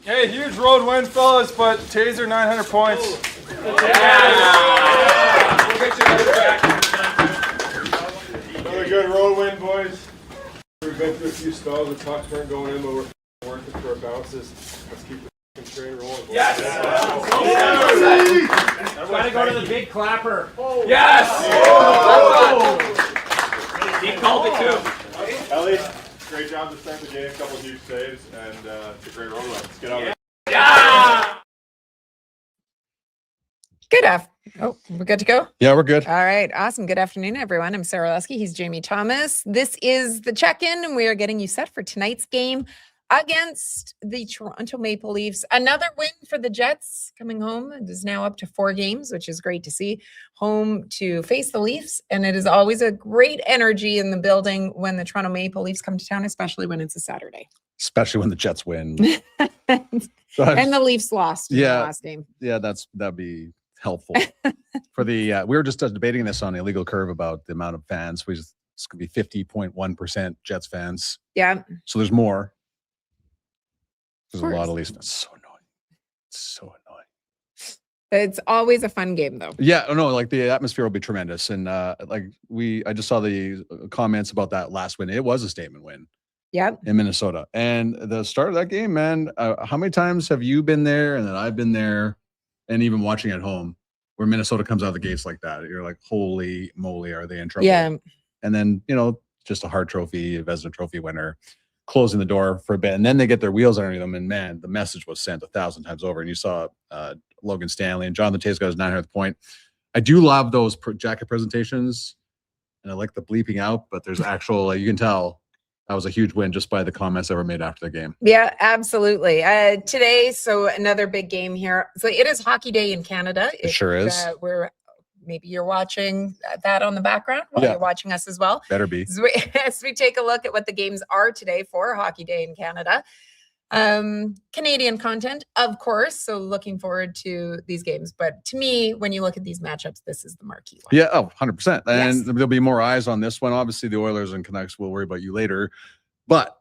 Hey, huge road win, fellas, but Taser 900 points. Yeah. We'll get you another back. Another good road win, boys. We've been through a few spells. The pucks weren't going in, but we're working for our bounces. Let's keep the train rolling. Yes! Try to go to the big clapper. Yes! He called it too. Ellie, great job to start the game. A couple of huge saves, and it's a great road win. Let's get out of it. Yeah! Good afternoon. Oh, we're good to go? Yeah, we're good. All right. Awesome. Good afternoon, everyone. I'm Sarah Lusky. He's Jamie Thomas. This is the check-in, and we are getting you set for tonight's game against the Toronto Maple Leafs. Another win for the Jets coming home. It is now up to 4 games, which is great to see. Home to face the Leafs, and it is always a great energy in the building when the Toronto Maple Leafs come to town, especially when it's a Saturday. Especially when the Jets win. And the Leafs lost in the last game. Yeah, that'd be helpful. For the we were just debating this on Illegal Curve about the amount of fans. It's going to be 50.1% Jets fans. Yeah. So there's more. There's a lot of Leafs. It's so annoying. It's so annoying. It's always a fun game, though. Yeah, no, like the atmosphere will be tremendous. And I just saw the comments about that last win. It was a statement win. Yep. In Minnesota. And the start of that game, man, how many times have you been there and then I've been there and even watching at home where Minnesota comes out of the gates like that? You're like, holy moly, are they in trouble? Yeah. And then, just a Hart Trophy, a Vezina Trophy winner, closing the door for a bit. And then they get their wheels underneath them. And man, the message was sent 1,000 times over. And you saw Logan Stanley and Jonathan Tays got his 900th point. I do love those jacket presentations. And I like the bleeping out, but there's actual, you can tell, that was a huge win just by the comments that were made after the game. Yeah, absolutely. Today, so another big game here. So it is Hockey Day in Canada. It sure is. Maybe you're watching that on the background while you're watching us as well. Better be. As we take a look at what the games are today for Hockey Day in Canada. Canadian content, of course. So looking forward to these games. But to me, when you look at these matchups, this is the marquee one. Yeah, 100%. And Yes. there'll be more eyes on this one. Obviously, the Oilers and Canucks will worry about you later. But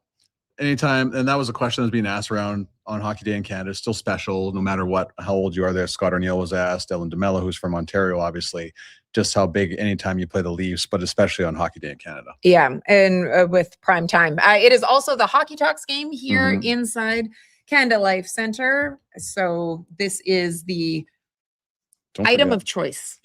anytime, and that was a question that was being asked around on Hockey Day in Canada, still special, no matter how old you are there. Scott O'Neill was asked, Ellen DeMello, who's from Ontario, obviously, just how big anytime you play the Leafs, but especially on Hockey Day in Canada. Yeah, and with prime time. It is also the Hockey Talks game here inside Canada Life Center. So this is the item of choice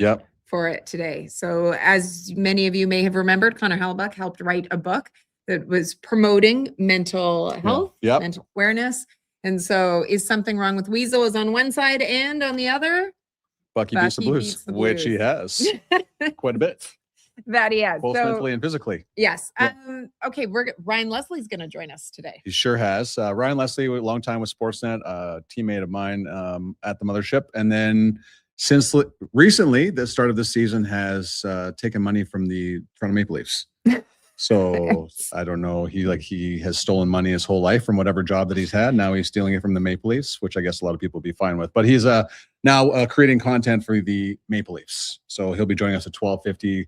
for it today. So as many of you may have remembered, Connor Hellbuck helped write a book that was promoting mental health, mental awareness. And so is something wrong with Weasel is on one side and on the other? Bucky beats the Blues, which he has quite a bit. That he has. Both mentally and physically. Yes. Okay, Ryan Leslie's going to join us today. He sure has. Ryan Leslie, a long time with Sportsnet, a teammate of mine at the mothership. And then since recently, the start of this season, has taken money from the Toronto Maple Leafs. So I don't know. He has stolen money his whole life from whatever job that he's had. Now he's stealing it from the Maple Leafs, which I guess a lot of people will be fine with. But he's now creating content for the Maple Leafs. So he'll be joining us at 12:50.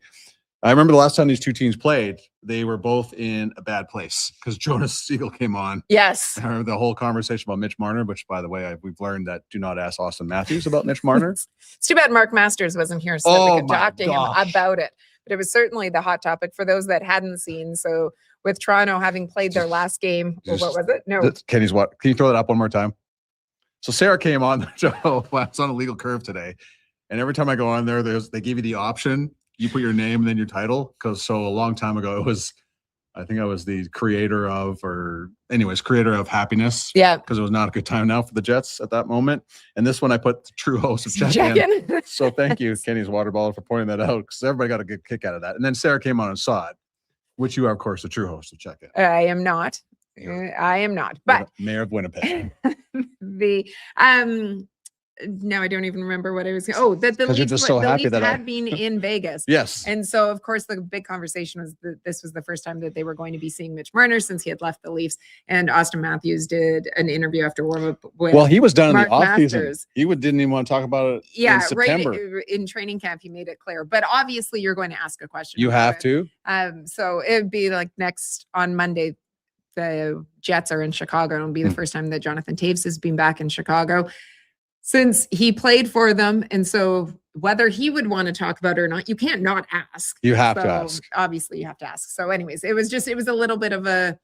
I remember the last time these two teams played, they were both in a bad place because Jonas Siegel came on. Yes. I remember the whole conversation about Mitch Marner, which, by the way, we've learned that do not ask Austin Matthews about Mitch Marner. It's too bad Mark Masters wasn't here so that we could talk to him about it. But it was certainly the hot topic for those that hadn't seen. So with Toronto having played their last game, what was it? No. Kenny's what? Can you throw that up one more time? So Sarah came on the show. I was on a Legal Curve today. And every time I go on there, they give you the option. You put your name and then your title. Because so a long time ago, I think I was the creator of happiness. Yeah. Because it was not a good time now for the Jets at that moment. And this one I put the true host of Check-In. So thank you, Kenny's water bottle, for pointing that out, because everybody got a good kick out of that. And then Sarah came on and saw it, which you are, of course, the true host of Check-In. I am not. But Mayor of Winnipeg. Now I don't even remember what I was. Oh, that the Leafs had been in Vegas. Yes. And so, of course, the big conversation was that this was the first time that they were going to be seeing Mitch Marner since he had left the Leafs. And Austin Matthews did an interview after warm-up with he was done Mark in the offseason. Masters. He didn't even want to talk about it in September. Right in training camp, he made it clear. But obviously, you're going to ask a question. You have to. So it would be like next on Monday, the Jets are in Chicago. It'll be the first time that Jonathan Taves has been back in Chicago since he played for them. And so whether he would want to talk about it or not, you can't not ask. You have to So ask. obviously you have to ask. So anyways, it was a little bit of a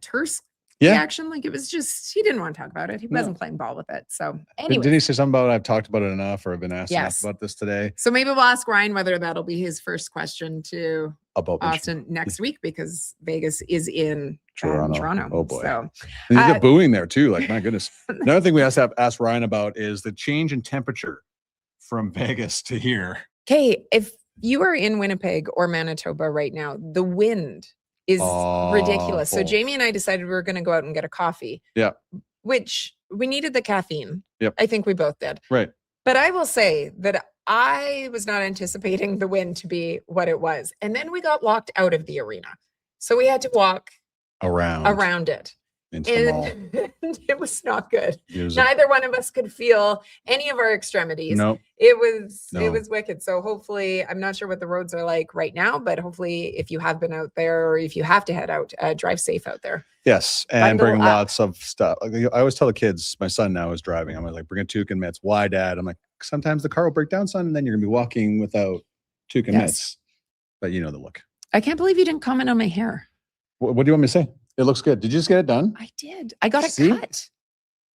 terse reaction. Like it was just, he didn't want to talk about it. He wasn't playing ball with it. So anyway. Didn't he say something about I've talked about it enough or I've been asked enough about this today? So maybe we'll ask Ryan whether that'll be his first question to about Austin next week, because Vegas is in Toronto. Oh boy. So you get booing there too. Like, my goodness. Another thing we have to ask Ryan about is the change in temperature from Vegas to here. Okay, if you are in Winnipeg or Manitoba right now, the wind is ridiculous. So Jamie and I decided we were going to go out and get a coffee. Yeah. Which we needed the caffeine. Yep. I think we both did. Right. But I will say that I was not anticipating the wind to be what it was. And then we got locked out of the arena. So we had to walk around it. Into the mall. And it was not good. Neither one of us could feel any of our extremities. Nope. It was wicked. So hopefully, I'm not sure what the roads are like right now, but hopefully if you have been out there or if you have to head out, drive safe out there. Yes. And bring lots of stuff. Like, I always tell the kids, my son now is driving. I'm like, bring a toque and mitts. Why, Dad? I'm like, sometimes the car will break down, son, and then you're going to be walking without toque and mitts. But you know the look. I can't believe you didn't comment on my hair. What do you want me to say? It looks good. Did you just get it done? I did. I got it cut.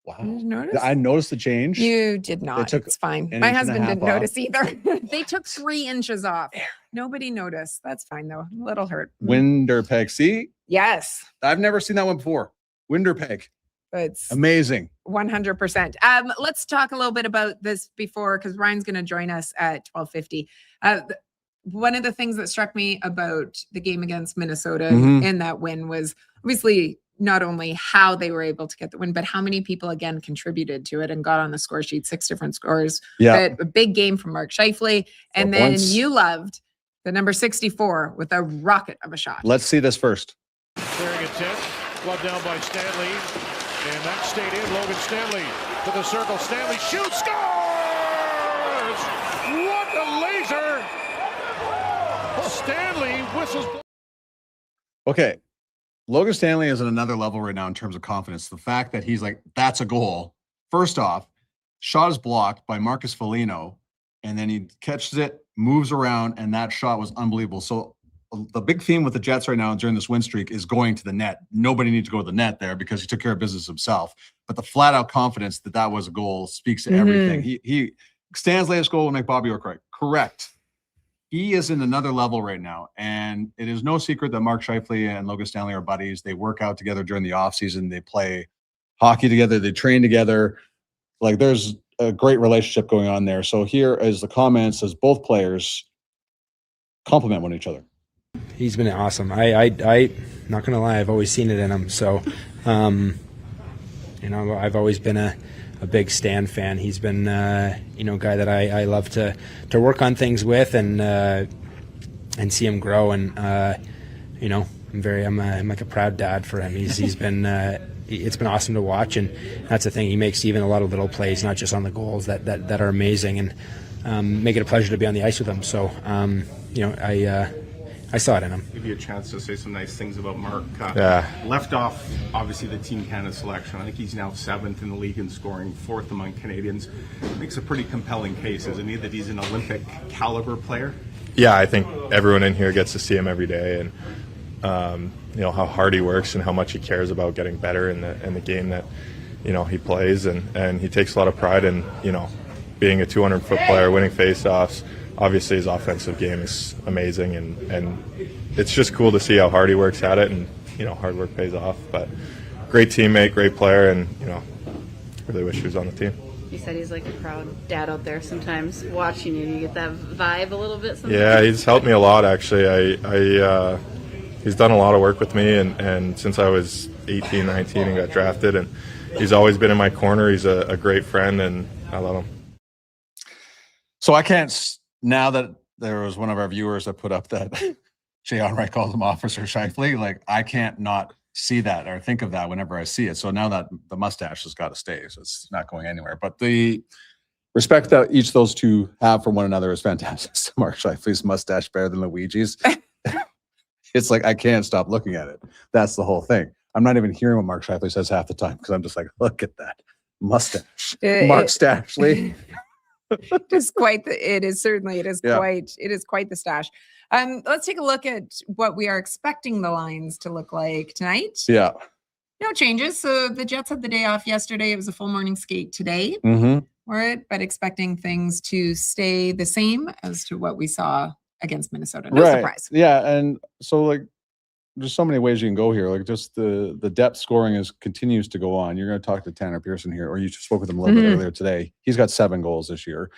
Wow. Did you notice? I noticed the change. You did not. It's fine. My husband didn't notice either. They took 3 inches off. Nobody noticed. That's fine though. A little hurt. Winnipeg. See? Yes. I've never seen that one before. Winnipeg. It's amazing. 100%. Let's talk a little bit about this before, because Ryan's going to join us at 12:50. One of the things that struck me about the game against Minnesota in that win was obviously not only how they were able to get the win, but how many people again contributed to it and got on the score sheet, 6 different scores. Yeah. But a big game from Mark Scheifele. And then you loved the number 64 with a rocket of a shot. Let's see this first. Clearing a 10, glove down by Stanley. And that stayed in. Logan Stanley to the circle. Stanley shoots, scores! What a laser! Stanley whistles. Okay. Logan Stanley is at another level right now in terms of confidence. The fact that he's like, that's a goal. First off, shot is blocked by Marcus Foligno, and then he catches it, moves around, and that shot was unbelievable. So the big theme with the Jets right now during this win streak is going to the net. Nobody needs to go to the net there because he took care of business himself. But the flat out confidence that that was a goal speaks to everything. He Stan's latest goal will make Bobby Orr correct. He is in another level right now, and it is no secret that Mark Scheifele and Logan Stanley are buddies. They work out together during the offseason. They play hockey together. They train together. Like, there's a great relationship going on there. So here is the comments as both players compliment one each other. He's been awesome. I not gonna lie, I've always seen it in him. So, you know, I've always been a big Stan fan. He's been, you know, a guy that I love to work on things with and see him grow. And you know, I'm like a proud dad for him. He's been. It's been awesome to watch, and that's the thing. He makes even a lot of little plays, not just on the goals that are amazing, and make it a pleasure to be on the ice with him. So, you know, I saw it in him. Give you a chance to say some nice things about Mark. Yeah. Left off, obviously, the Team Canada selection. I think he's now 7th in the league in scoring, 4th among Canadians. Makes a pretty compelling case, isn't he, that he's an Olympic caliber player? Yeah, I think everyone in here gets to see him every day, and you know how hard he works and how much he cares about getting better in the game that, you know, he plays, and he takes a lot of pride in, you know, being a 200-foot player, winning faceoffs. Obviously, his offensive game is amazing, and it's just cool to see how hard he works at it, and, you know, hard work pays off. But great teammate, great player, and, you know, really wish he was on the team. You said he's like a proud dad out there sometimes watching you. You get that vibe a little bit sometimes. Yeah, he's helped me a lot, actually. He's done a lot of work with me, and since I was 18, 19 and got drafted, and he's always been in my corner. He's a great friend, and I love him. So I can't, now that there was one of our viewers that put up that Jay Onright calls him Officer Scheifele, like, I can't not see that or think of that whenever I see it. So now that the mustache has got to stay, so it's not going anywhere. But the respect that each of those two have for one another is fantastic. Mark Scheifele's mustache better than Luigi's. It's like I can't stop looking at it. That's the whole thing. I'm not even hearing what Mark Scheifele says half the time because I'm just like, look at that mustache, Mark Stashley. It is Yeah. quite the stash. Let's take a look at what we are expecting the lines to look like tonight. Yeah. No changes. So the Jets had the day off yesterday. It was a full morning skate today. But expecting things to stay the same as to what we saw against Minnesota. No surprise. Yeah. And so like there's so many ways you can go here. Like just the depth scoring continues to go on. You're going to talk to Tanner Pearson here, or you just spoke with him a little bit earlier today. He's got 7 goals this year.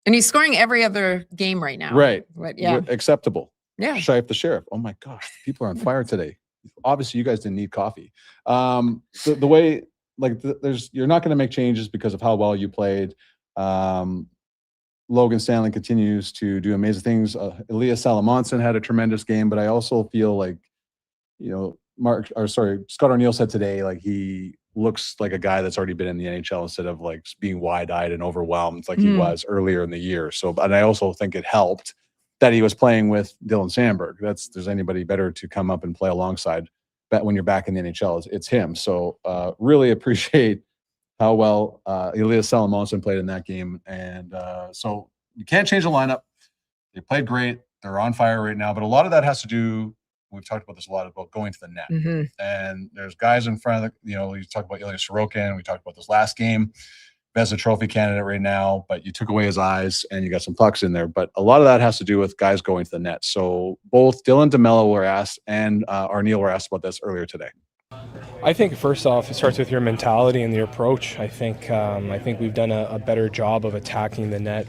And he's scoring every other game right now. Right. But yeah. Acceptable. Yeah. Shife the Sheriff. Oh my gosh. People are on fire today. Obviously you guys didn't need coffee. The way like you're not going to make changes because of how well you played. Logan Stanley continues to do amazing things. Elias Salamonson had a tremendous game, but I also feel like, Scott O'Neill said today, like he looks like a guy that's already been in the NHL instead of like being wide-eyed and overwhelmed like he was earlier in the year. So, and I also think it helped that he was playing with Dylan Sandberg. There's anybody better to come up and play alongside. But when you're back in the NHL, it's him. So really appreciate how well Elias Salamonson played in that game. And so you can't change the lineup. They played great. They're on fire right now. But a lot of that has to do, we've talked about this a lot, about going to the net. And there's guys in front of you talk about Ilya Sorokin. We talked about this last game. Vezina Trophy candidate right now, but you took away his eyes and you got some pucks in there. But a lot of that has to do with guys going to the net. So both Dylan DeMello were asked and Arneal were asked about this earlier today. I think first off, it starts with your mentality and the approach. I think we've done a better job of attacking the net,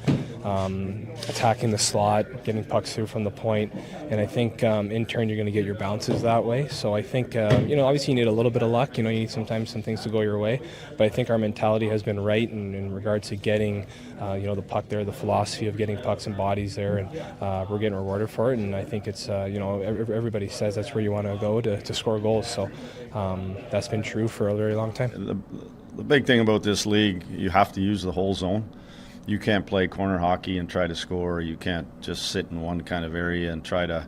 attacking the slot, getting pucks through from the point, and I think in turn you're going to get your bounces that way. So I think obviously you need a little bit of luck. You need sometimes some things to go your way, but I think our mentality has been right in regards to getting the puck there, the philosophy of getting pucks and bodies there, and we're getting rewarded for it. And I think it's everybody says that's where you want to go to score goals. So that's been true for a very long time. The big thing about this league, you have to use the whole zone. You can't play corner hockey and try to score. You can't just sit in one kind of area and try to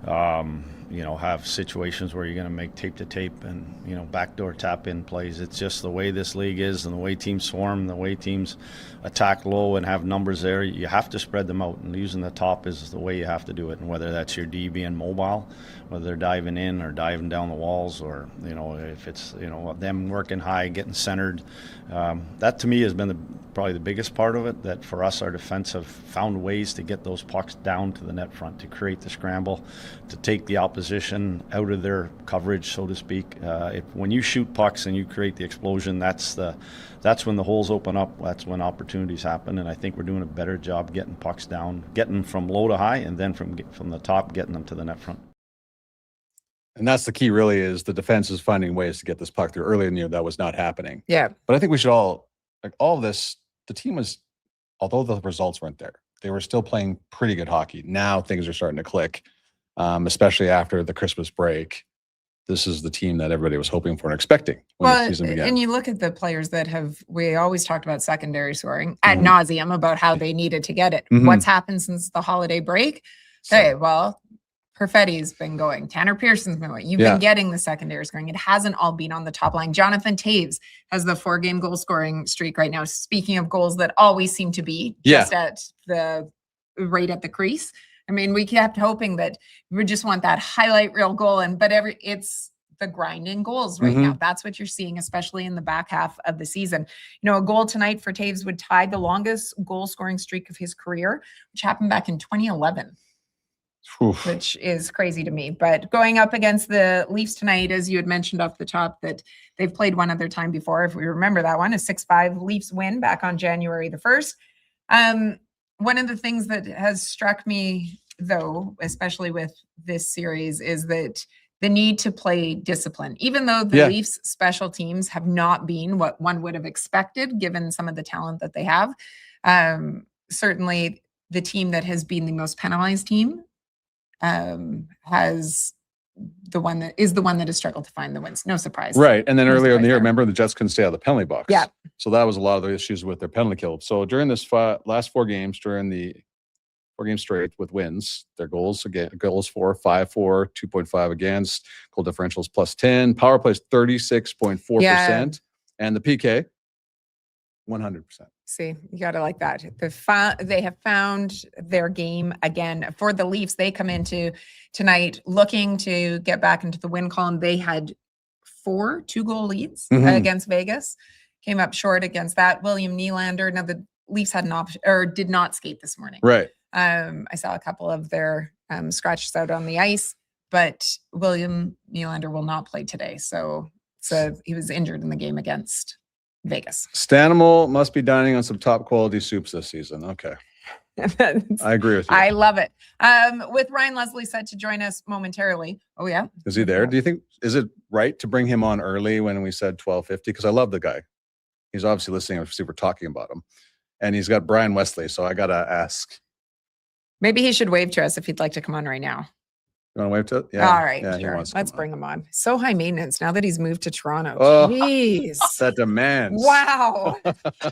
have situations where you're going to make tape-to-tape and, backdoor tap-in plays. It's just the way this league is and the way teams swarm, the way teams attack low and have numbers there. You have to spread them out, and using the top is the way you have to do it. And whether that's your D being mobile, whether they're diving in or diving down the walls, or, if it's, them working high, getting centered. That, to me, has been probably the biggest part of it, that for us, our defense have found ways to get those pucks down to the net front, to create the scramble, to take the opposition out of their coverage, so to speak. When you shoot pucks and you create the explosion, that's when the holes open up. That's when opportunities happen, and I think we're doing a better job getting pucks down, getting them from low to high, and then from the top, getting them to the net front. And that's the key, really, is the defense is finding ways to get this puck through. Early in the year, that was not happening. Yeah. But I think we should all of this, the team was, although the results weren't there, they were still playing pretty good hockey. Now things are starting to click, especially after the Christmas break. This is the team that everybody was hoping for and expecting when the season began. And you look at the players we always talked about secondary scoring ad nauseum about how they needed to get it. What's happened since the holiday break? Perfetti's been going. Tanner Pearson's been going. You've been getting the secondary scoring. It hasn't all been on the top line. Jonathan Taves has the 4-game goal scoring streak right now. Speaking of goals that always seem to be just at the right at the crease. I mean, we kept hoping that we just want that highlight reel goal, it's the grinding goals right now. That's what you're seeing, especially in the back half of the season. A goal tonight for Taves would tie the longest goal scoring streak of his career, which happened back in 2011. Oof. Which is crazy to me. But going up against the Leafs tonight, as you had mentioned off the top, that they've played one other time before. If we remember that one, a 6-5 Leafs win back on January the 1st. One of the things that has struck me, though, especially with this series, is that the need to play discipline. Even though the Leafs special teams have not been what one would have expected, given some of the talent that they have, certainly the team that has been the most penalized team has the one that has struggled to find the wins. No surprise. Right. And then earlier in the year, remember, the Jets couldn't stay out of the penalty box. 4 games straight with wins. Their goals for 5-4, 2.5 against, goal differentials +10, power plays 36.4%, and the PK 100%. See, you got to like that. They have found their game again. For the Leafs, they come into tonight looking to get back into the win column. They had 4 2-goal leads against Vegas. Came up short against that. William Nylander. Now the Leafs had an option or did not skate this morning. Right. I saw a couple of their scratches out on the ice, but William Nylander will not play today. So he was injured in the game against Vegas. Stanimal must be dining on some top quality soups this season. Okay. I agree with you. I love it. With Ryan Leslie set to join us momentarily. Oh yeah. Is he there? Do you think, is it right to bring him on early when we said 12:50? Because I love the guy. He's obviously listening. Obviously, we're talking about him. And he's got Brian Wesley. So I got to ask. Maybe he should wave to us if he'd like to come on right now. You want to wave to it? Yeah. All right. Yeah, sure. Let's bring him on. So high maintenance now that he's moved to Toronto. Oh, jeez. That demands. Wow.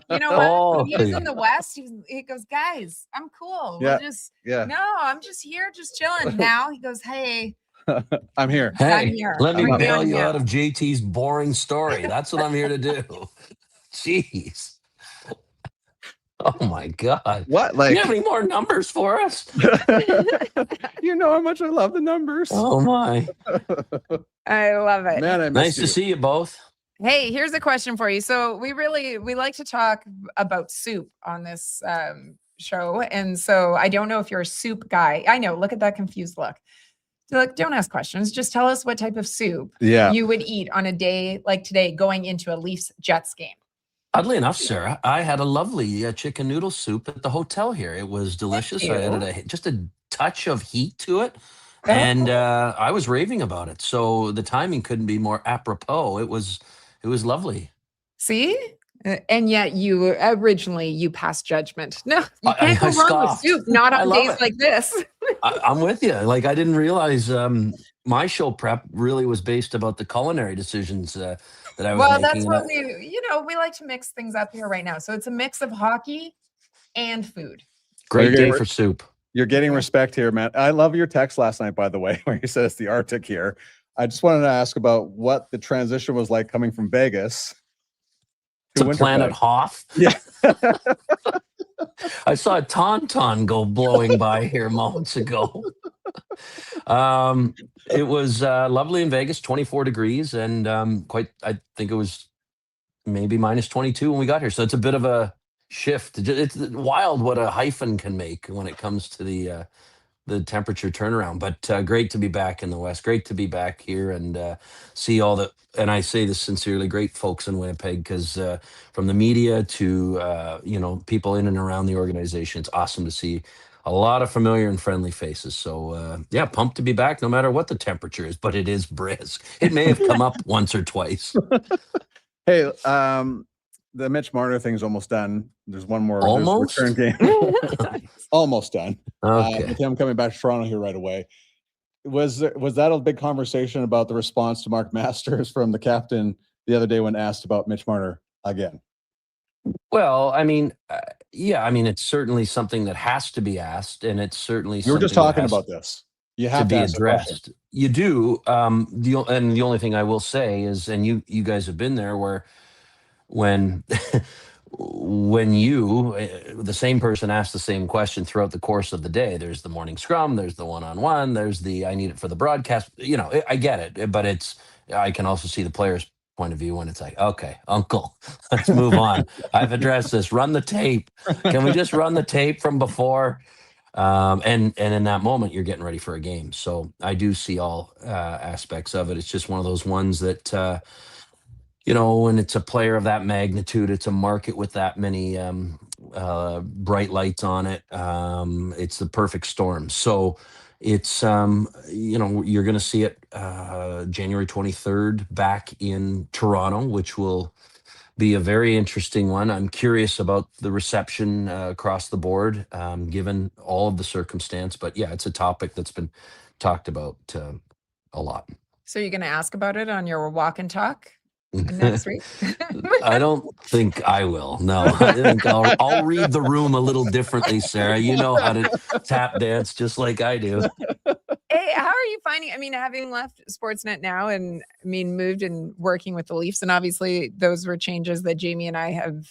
You know what? He was in the West. He goes, guys, I'm cool. Yeah. No, I'm just here, just chilling. Now he goes, hey. I'm here. Hey, I'm here. let me I'm bail you here. out of JT's boring story. That's what I'm here to do. Jeez. Oh my God. What? Like, you have any more numbers for us? You know how much I love the numbers. Oh my. I love it. Man, I miss Nice you. to see you both. Hey, here's a question for you. So we like to talk about soup on this show. And so I don't know if you're a soup guy. I know, look at that confused look. So look, don't ask questions. Just tell us what type of soup you would eat on a day like today going into a Leafs Jets game. Oddly enough, Sarah, I had a lovely chicken noodle soup at the hotel here. It was delicious. I added just a touch of heat to it. And I was raving about it. So the timing couldn't be more apropos. It was lovely. See? And yet you passed judgment. No, you can't go wrong scoffed. with soup, not on days it. like this. I'm with you. Like, I didn't realize my show prep really was based about the culinary decisions that I was making. That's what we like to mix things up here right now. So it's a mix of hockey and food. Great day for soup. You're getting respect here, man. I love your text last night, by the way, where you said it's the Arctic here. I just wanted to ask about what the transition was like coming from Vegas to Planet Hoth. Yeah. I saw a tauntaun go blowing by here moments ago. It was lovely in Vegas, 24 degrees, and I think it was maybe minus 22 when we got here. So it's a bit of a shift. It's wild what a hyphen can make when it comes to the temperature turnaround. But great to be back in the West. Great to be back here and see all the, and I say this sincerely, great folks in Winnipeg, because from the media to people in and around the organization, it's awesome to see a lot of familiar and friendly faces. So pumped to be back no matter what the temperature is, but it is brisk. It may have come up once or twice. Hey, the Mitch Marner thing's almost done. There's one more return game. Almost done. Okay. With him coming back to Toronto here right away. Was that a big conversation about the response to Mark Masters from the captain the other day when asked about Mitch Marner again? Well, I mean, it's certainly something that has to be asked, and it's certainly you were just talking about this. You have to be addressed. You do. The only thing I will say is, and you guys have been there, where when you, the same person asks the same question throughout the course of the day, there's the morning scrum, there's the one-on-one, there's the I need it for the broadcast. I get it, but I can also see the players' point of view when it's like, okay, uncle, let's move on. I've addressed this. Run the tape. Can we just run the tape from before? And in that moment, you're getting ready for a game. So I do see all aspects of it. It's just one of those ones that, when it's a player of that magnitude, it's a market with that many bright lights on it. It's the perfect storm. So it's, you're going to see it January 23rd back in Toronto, which will be a very interesting one. I'm curious about the reception across the board, given all of the circumstance. But yeah, it's a topic that's been talked about a lot. So you're going to ask about it on your walk and talk? next week? I don't think I will. No, I think I'll read the room a little differently, Sarah. You know how to tap dance just like I do. Hey, how are you finding? I mean, having left Sportsnet now, and I mean, moved and working with the Leafs, and obviously those were changes that Jamie and I have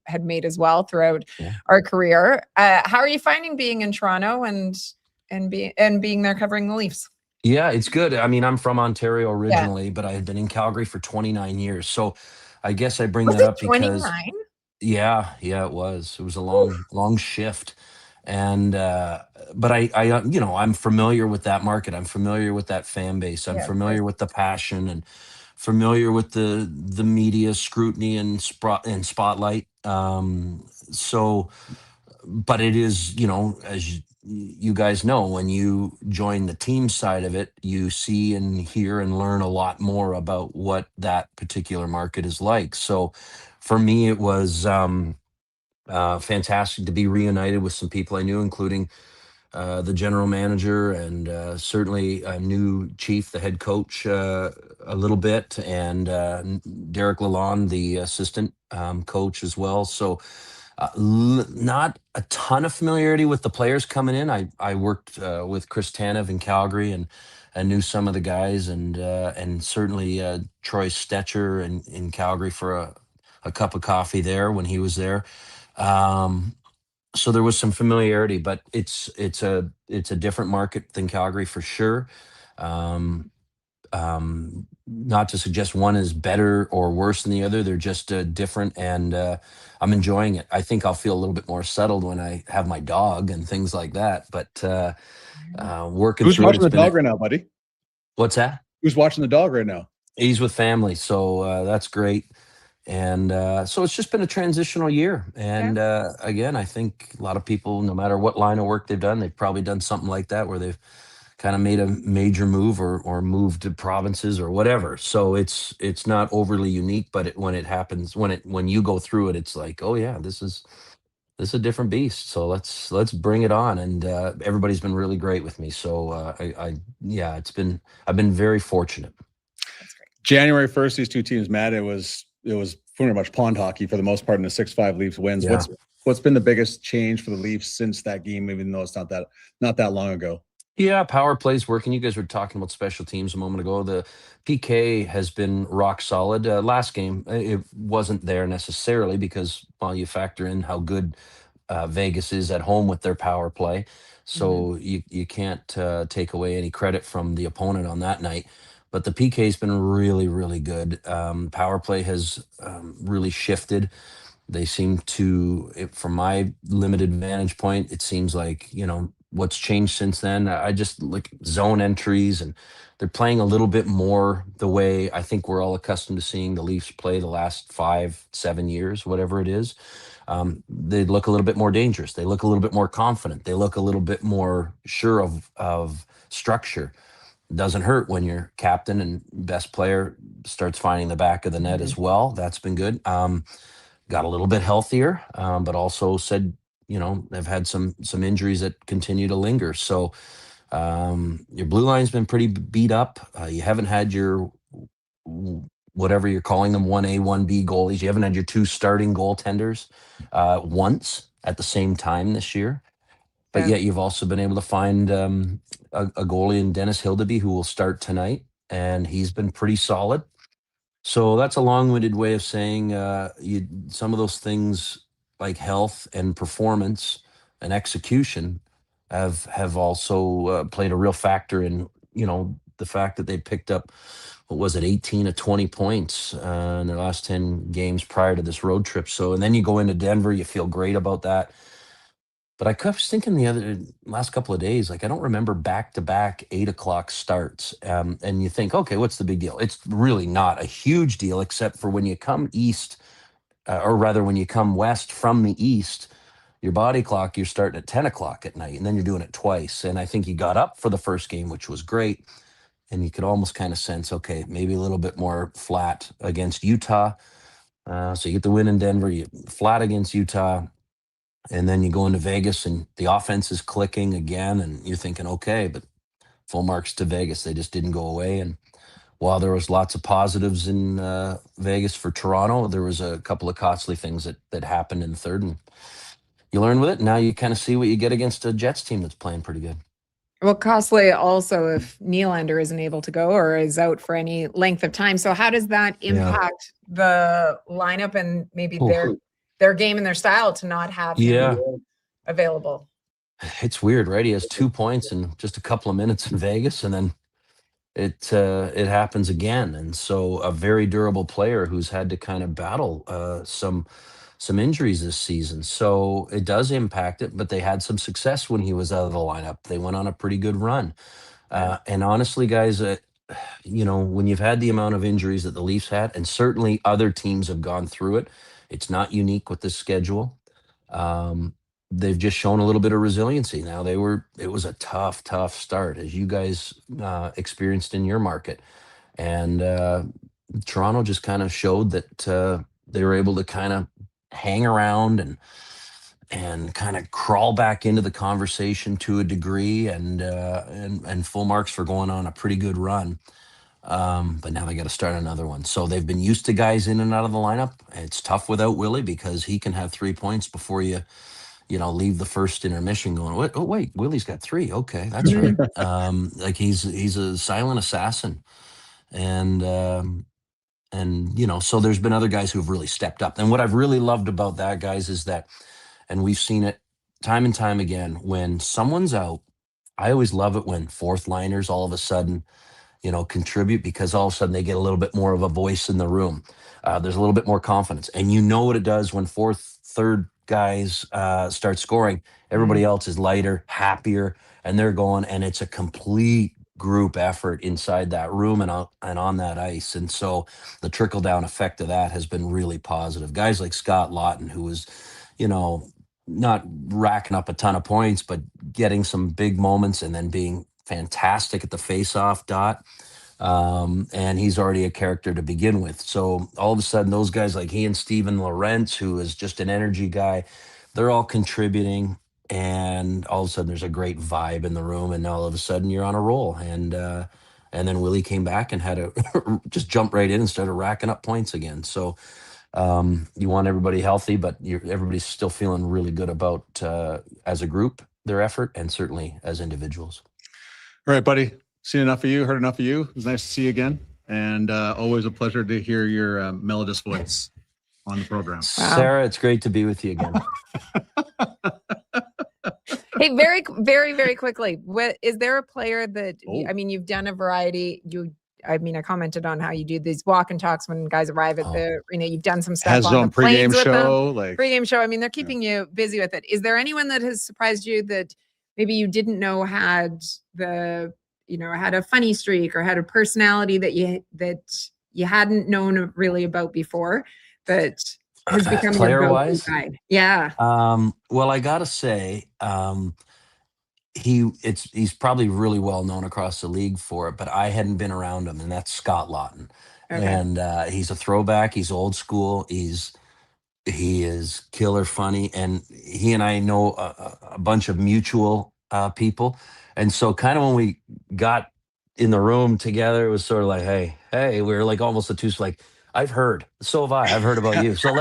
had made as well throughout our career. How are you finding being in Toronto and being there covering the Leafs? Yeah, it's good. I mean, I'm from Ontario originally, but I had been in Calgary for 29 years. So I guess I bring that up because 29? yeah, it was. It was a long shift. And but I I'm familiar with that market. I'm familiar with that fan base. I'm familiar with the passion and familiar with the media scrutiny and spotlight. So but it is, as you guys know, when you join the team side of it, you see and hear and learn a lot more about what that particular market is like. So for me, it was fantastic to be reunited with some people I knew, including the general manager and certainly a new chief, the head coach, a little bit, and Derek Lalonde, the assistant coach as well. So not a ton of familiarity with the players coming in. I worked with Chris Tanev in Calgary and I knew some of the guys and certainly Troy Stetcher in Calgary for a cup of coffee there when he was there. So there was some familiarity, but it's a different market than Calgary for sure. Not to suggest one is better or worse than the other. They're just different, and I'm enjoying it. I think I'll feel a little bit more settled when I have my dog and things like that. But working Who's through watching it, the dog right now, buddy? What's that? Who's watching the dog right now? He's with family, so that's great. And so it's just been a transitional year. And again, I think a lot of people, no matter what line of work they've done, they've probably done something like that where they've kind of made a major move or moved to provinces or whatever. So it's not overly unique, but when it happens, when you go through it, it's like, oh yeah, this is a different beast. So let's bring it on. And everybody's been really great with me. So I've been very fortunate. January 1st, these two teams met. It was pretty much pond hockey for the most part in the 6-5 Leafs wins. Yeah. What's been the biggest change for the Leafs since that game, even though it's not that long ago? Yeah, power plays working. You guys were talking about special teams a moment ago. The PK has been rock solid. Last game, it wasn't there necessarily because, well, you factor in how good Vegas is at home with their power play. So you can't take away any credit from the opponent on that night. But the PK has been really, really good. Power play has really shifted. They seem to, from my limited vantage point, it seems like, what's changed since then. I just look at zone entries and they're playing a little bit more the way I think we're all accustomed to seeing the Leafs play the last 5-7 years, whatever it is. They look a little bit more dangerous. They look a little bit more confident. They look a little bit more sure of structure. Doesn't hurt when your captain and best player starts finding the back of the net as well. That's been good. Got a little bit healthier, but also said, they've had some injuries that continue to linger. So your blue line's been pretty beat up. You haven't had your, whatever you're calling them, 1A, 1B goalies. You haven't had your two starting goaltenders once at the same time this year. But yet you've also been able to find a goalie in Dennis Hildeby who will start tonight, and he's been pretty solid. So that's a long-winded way of saying some of those things like health and performance and execution have also played a real factor in, the fact that they picked up, 18 of 20 points in their last 10 games prior to this road trip. So, and then you go into Denver, you feel great about that. But I was thinking the last couple of days, like I don't remember back-to-back 8:00 starts. And you think, okay, what's the big deal? It's really not a huge deal, except for when you come east, or rather when you come west from the east, your body clock, you're starting at 10:00 at night, and then you're doing it twice. And I think you got up for the first game, which was great. And you could almost kind of sense, okay, maybe a little bit more flat against Utah. So you get the win in Denver, you flat against Utah. And then you go into Vegas and the offense is clicking again and you're thinking, okay, but full marks to Vegas. They just didn't go away. And while there was lots of positives in Vegas for Toronto, there was a couple of costly things that happened in the third, and you learn with it. Now you kind of see what you get against a Jets team that's playing pretty good. Well, costly also if Nylander isn't able to go or is out for any length of time. So how does that impact the lineup and maybe their game and their style to not have him available? It's weird, right? He has 2 points in just a couple of minutes in Vegas, and then it happens again. And so a very durable player who's had to kind of battle some injuries this season. So it does impact it, but they had some success when he was out of the lineup. They went on a pretty good run. And honestly, guys, when you've had the amount of injuries that the Leafs had, and certainly other teams have gone through it, it's not unique with this schedule. They've just shown a little bit of resiliency. Now it was a tough start, as you guys experienced in your market. And Toronto just kind of showed that they were able to kind of hang around and kind of crawl back into the conversation to a degree, and full marks for going on a pretty good run. But now they got to start another one. So they've been used to guys in and out of the lineup. It's tough without Willie because he can have 3 points before you leave the first intermission going, oh wait, Willie's got 3. Okay, that's right. Like he's a silent assassin. And so there's been other guys who've really stepped up. And what I've really loved about that, guys, is that, and we've seen it time and time again, when someone's out, I always love it when fourth liners all of a sudden, contribute, because all of a sudden they get a little bit more of a voice in the room. There's a little bit more confidence. And you know what it does when third guys start scoring. Everybody else is lighter, happier, and they're going, and it's a complete group effort inside that room and on that ice. And so the trickle down effect of that has been really positive. Guys like Scott Laughton, who was, not racking up a ton of points, but getting some big moments and then being fantastic at the face-off dot. And he's already a character to begin with. So all of a sudden, those guys like he and Steven Lorentz, who is just an energy guy, they're all contributing. And all of a sudden, there's a great vibe in the room. And all of a sudden, you're on a roll. And then Willie came back and had to just jump right in and started racking up points again. So you want everybody healthy, but everybody's still feeling really good about, as a group, their effort, and certainly as individuals. All right, buddy. Seen enough of you, heard enough of you. It was nice to see you again. And always a pleasure to hear your melodious voice on the program. Wow. Sarah, it's great to be with you again. Hey, very, very, very quickly. Is there a player that, you've done a variety. I commented on how you do these walk and talks when guys arrive at the arena. You've done some stuff on the pregame planes show. Pregame show. They're keeping you busy with it. Is there anyone that has surprised you that maybe you didn't know had had a funny streak or had a personality that you hadn't known really about before, that has become player-wise guide? Yeah. Well, I gotta say, he's probably really well known across the league for it, but I hadn't been around him, and that's Scott Laughton. Okay. And he's a throwback. He's old school. He is killer funny, and he and I know a bunch of mutual people. And so kind of when we got in the room together, it was sort of like, hey, we were like almost a two, like, I've heard, so have I've heard about you. So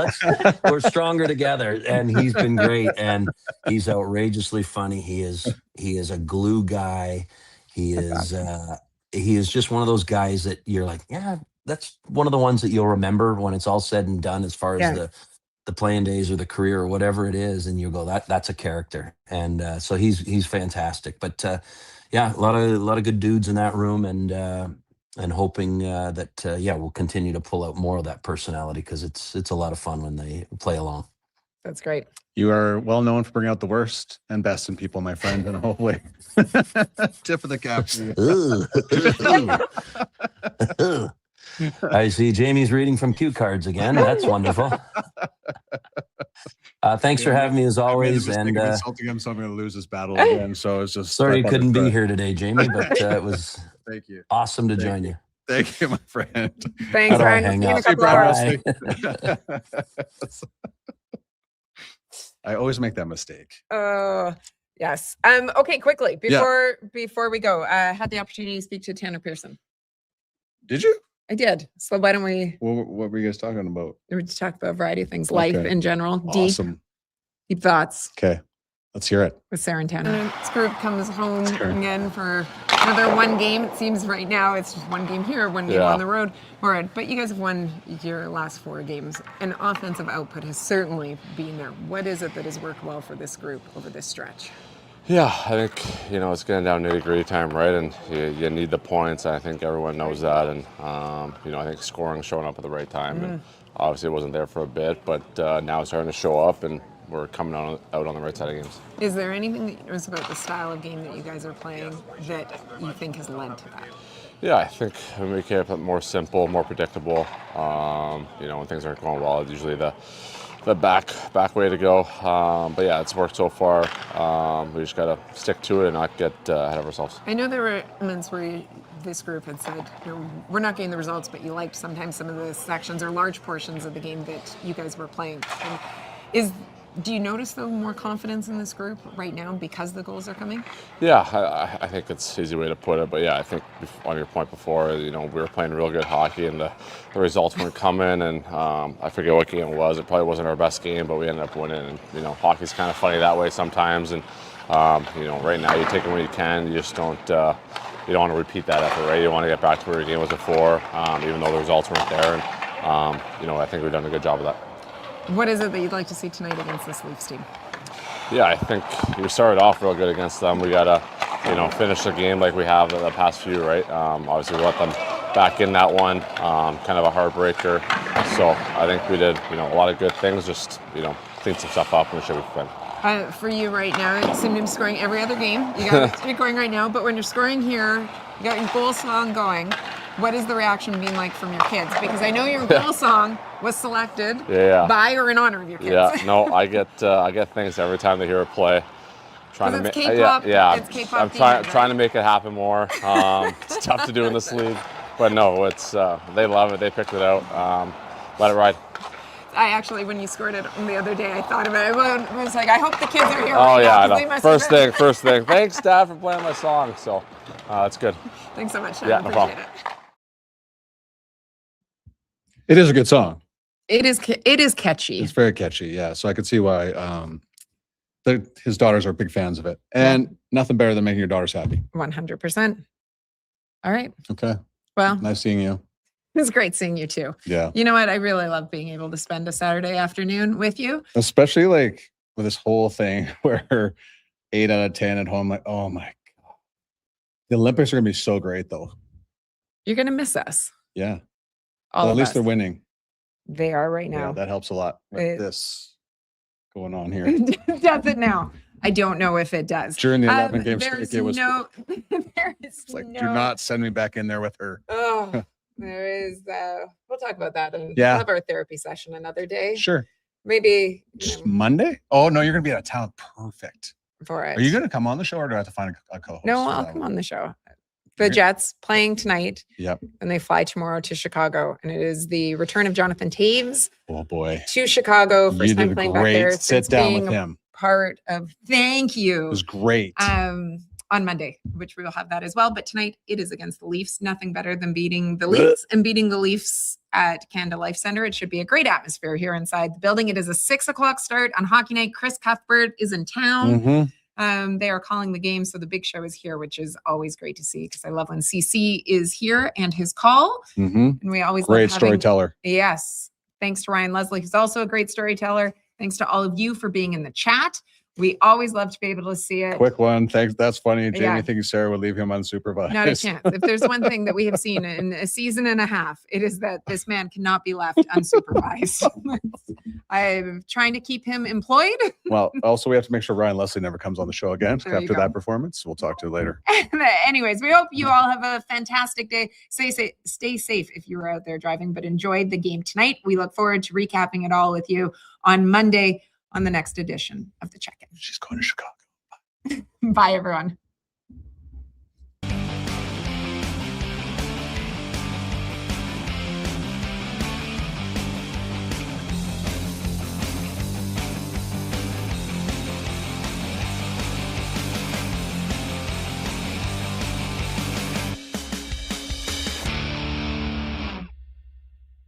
we're stronger together. And he's been great. And he's outrageously funny. He is a glue guy. He is just one of those guys that you're like, yeah, that's one of the ones that you'll remember when it's all said and done, as far as the playing days or the career or whatever it is. And you go, that's a character. And so he's fantastic. But a lot of good dudes in that room, and hoping that we'll continue to pull out more of that personality, because it's a lot of fun when they play along. That's great. You are well known for bringing out the worst and best in people, my friend, and hopefully tip of the cap. I see Jamie's reading from cue cards again. That's wonderful. Thanks for having me as always. And insulting him, so I'm going to lose this battle again. So it's just sorry you couldn't be here today, Jamie, but it was thank you. Awesome to join you. Thank you, my friend. Thanks, Brian. I always make that mistake. Yes. Okay, quickly before we go, I had the opportunity to speak to Tanner Pearson. Did you? I did. So why don't we? What were you guys talking about? We just talk about a variety of things, life in general. Awesome. Deep thoughts. Okay, let's hear it. With Sara and Jamie. This group comes home again for another one game. It seems right now it's just one game here, one game on the road. But you guys have won your last 4 games, and offensive output has certainly been there. What is it that has worked well for this group over this stretch? Yeah, I think, it's getting down nitty-gritty time, right? And you need the points. I think everyone knows that. And, I think scoring showing up at the right time. And obviously it wasn't there for a bit, but now it's starting to show up, and we're coming out on the right side of games. Is there anything that was about the style of game that you guys are playing that you think has led to that? Yeah, I think we make it more simple, more predictable. When things aren't going well, it's usually the back way to go. But yeah, it's worked so far. We just got to stick to it and not get ahead of ourselves. I know there were moments where this group had said, we're not getting the results, but you liked sometimes some of the sections or large portions of the game that you guys were playing. And do you notice, though, more confidence in this group right now because the goals are coming? Yeah, I think it's an easy way to put it. But yeah, I think on your point before, we were playing real good hockey and the results weren't coming. And I forget what game it was. It probably wasn't our best game, but we ended up winning. And, hockey's kind of funny that way sometimes. And, right now you take it when you can. You just don't want to repeat that effort, right? You want to get back to where your game was before, even though the results weren't there. And, I think we've done a good job of that. What is it that you'd like to see tonight against this Leafs team? Yeah, I think we started off real good against them. We got to, finish the game like we have the past few, right? Obviously, we let them back in that one, kind of a heartbreaker. So I think we did, a lot of good things, just, clean some stuff up and we should be fine. For you right now, you seem to be scoring every other game. You got it going right now, but when you're scoring here, you got your goal song going. What is the reaction being like from your kids? Because I know your goal song was selected by or in honor of your kids. Yeah, no, I get things every time they hear it play. It's K-pop. It's K-pop. I'm trying to make it happen more. It's tough to do in this league, but no, it's they love it. They picked it out. Let it ride. I actually, when you scored it the other day, I thought about it. I was like, I hope the kids are here. Oh right yeah, now, I know. First thing. Thanks, Dad, for playing my song. So that's good. Thanks so much, Sean. Yeah, no problem. It is a good song. It is catchy. It's very catchy, yeah. So I could see why his daughters are big fans of it. And nothing better than making your daughters happy. 100%. All right. Okay. Well, nice seeing you. It was great seeing you too. Yeah. You know what? I really love being able to spend a Saturday afternoon with you. Especially like with this whole thing where 8 out of 10 at home, like, oh my God. The Olympics are going to be so great though. You're going to miss us. Yeah. At least they're winning. They are right now. Yeah, that helps a lot with this going on here. Does it now? I don't know if it does. During the 11 game streak, it was there is it's like, do not send me back in there with her. Oh, there is. We'll talk about that and yeah. We'll have our therapy session another day. Sure. Maybe just Monday. Oh no, you're gonna be out of town. Perfect. For it. Are you gonna come on the show, or do I have to find a co-host? No, I'll come on the show. The Jets playing tonight. Yep. And they fly tomorrow to Chicago. And it is the return of Jonathan Taves. Oh boy. To Chicago. First time playing back there. Sit down with him. Part of thank you. It was great. On Monday, which we will have that as well. But tonight it is against the Leafs. Nothing better than beating the Leafs and beating the Leafs at Canada Life Center. It should be a great atmosphere here inside the building. It is a 6:00 start on hockey night. Chris Cuthbert is in town. Mm-hmm. They are calling the game, so the big show is here, which is always great to see because I love when CC is here and his call. Mm-hmm. And we always great love storyteller. Yes. Thanks to Ryan Leslie, who's also a great storyteller. Thanks to all of you for being in the chat. We always love to be able to see it. Quick one. Thanks. That's funny. Jamie Yeah. thinking Sarah would leave him unsupervised. Not a chance. If there's one thing that we have seen in a season and a half, it is that this man cannot be left unsupervised. I'm trying to keep him employed. Well, also we have to make sure Ryan Leslie never comes on the show again There you after go. that performance. We'll talk to you later. Anyways, we hope you all have a fantastic day. Stay safe if you were out there driving, but enjoyed the game tonight. We look forward to recapping it all with you on Monday on the next edition of the Check-In. She's going to Chicago. Bye, everyone.